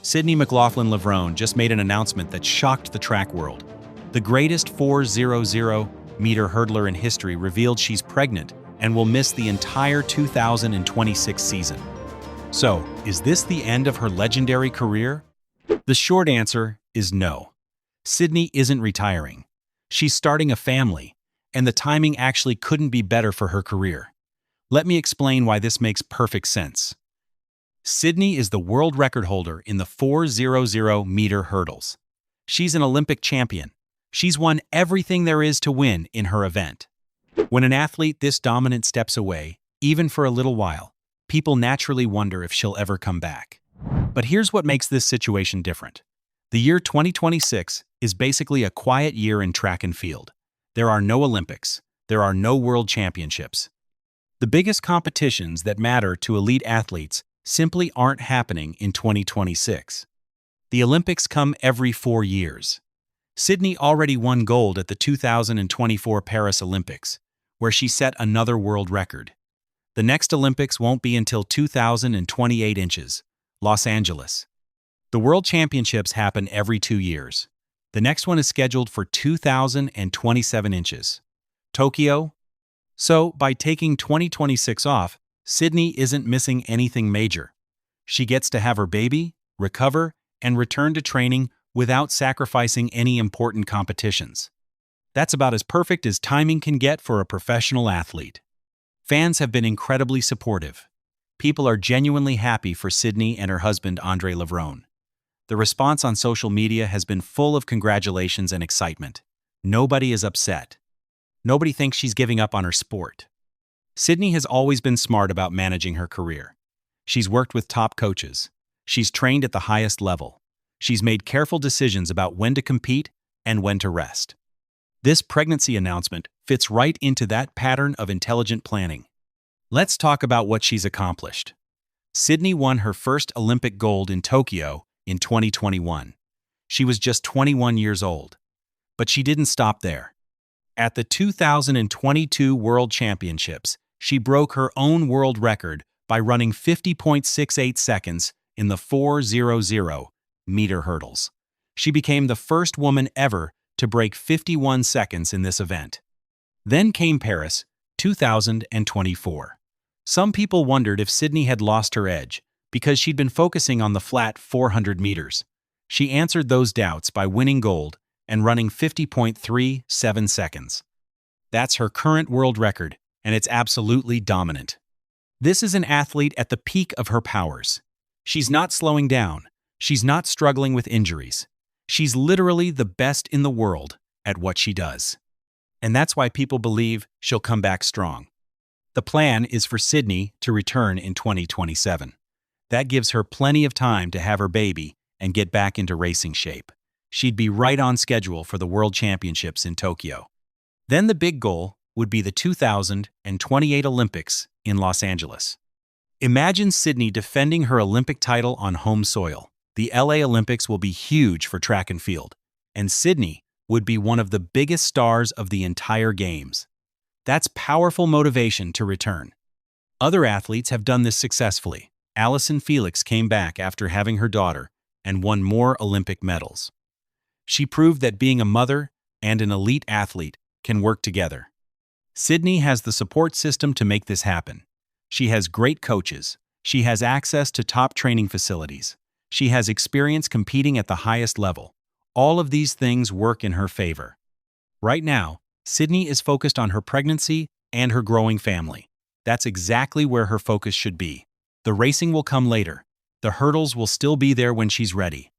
Sydney McLaughlin-Levrone just made an announcement that shocked the track world. The greatest 400-meter hurdler in history revealed she's pregnant and will miss the entire 2026 season. So, is this the end of her legendary career? The short answer is no. Sydney isn't retiring. She's starting a family, and the timing actually couldn't be better for her career. Let me explain why this makes perfect sense. Sydney is the world record holder in the 400-meter hurdles. She's an Olympic champion. She's won everything there is to win in her event. When an athlete this dominant steps away, even for a little while, people naturally wonder if she'll ever come back. But here's what makes this situation different. The year 2026 is basically a quiet year in track and field. There are no Olympics. There are no world championships. The biggest competitions that matter to elite athletes simply aren't happening in 2026. The Olympics come every 4 years. Sydney already won gold at the 2024 Paris Olympics, where she set another world record. The next Olympics won't be until 2028 inches, Los Angeles. The World Championships happen every 2 years. The next one is scheduled for 2027 inches, Tokyo. So, by taking 2026 off, Sydney isn't missing anything major. She gets to have her baby, recover, and return to training without sacrificing any important competitions. That's about as perfect as timing can get for a professional athlete. Fans have been incredibly supportive. People are genuinely happy for Sydney and her husband Andre Levrone. The response on social media has been full of congratulations and excitement. Nobody is upset. Nobody thinks she's giving up on her sport. Sydney has always been smart about managing her career. She's worked with top coaches. She's trained at the highest level. She's made careful decisions about when to compete and when to rest. This pregnancy announcement fits right into that pattern of intelligent planning. Let's talk about what she's accomplished. Sydney won her first Olympic gold in Tokyo in 2021. She was just 21 years old. But she didn't stop there. At the 2022 World Championships, she broke her own world record by running 50.68 seconds in the 400-meter hurdles. She became the first woman ever to break 51 seconds in this event. Then came Paris, 2024. Some people wondered if Sydney had lost her edge because she'd been focusing on the flat 400 meters. She answered those doubts by winning gold and running 50.37 seconds. That's her current world record, and it's absolutely dominant. This is an athlete at the peak of her powers. She's not slowing down. She's not struggling with injuries. She's literally the best in the world at what she does. And that's why people believe she'll come back strong. The plan is for Sydney to return in 2027. That gives her plenty of time to have her baby and get back into racing shape. She'd be right on schedule for the World Championships in Tokyo. Then the big goal would be the 2028 Olympics in Los Angeles. Imagine Sydney defending her Olympic title on home soil. The LA Olympics will be huge for track and field, and Sydney would be one of the biggest stars of the entire Games. That's powerful motivation to return. Other athletes have done this successfully. Allyson Felix came back after having her daughter and won more Olympic medals. She proved that being a mother and an elite athlete can work together. Sydney has the support system to make this happen. She has great coaches. She has access to top training facilities. She has experience competing at the highest level. All of these things work in her favor. Right now, Sydney is focused on her pregnancy and her growing family. That's exactly where her focus should be. The racing will come later. The hurdles will still be there when she's ready.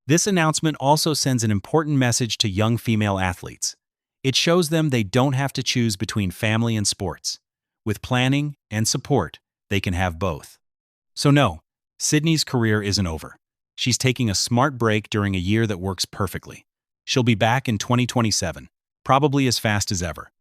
This announcement also sends an important message to young female athletes. It shows them they don't have to choose between family and sports. With planning and support, they can have both. So no, Sydney's career isn't over. She's taking a smart break during a year that works perfectly. She'll be back in 2027, probably as fast as ever.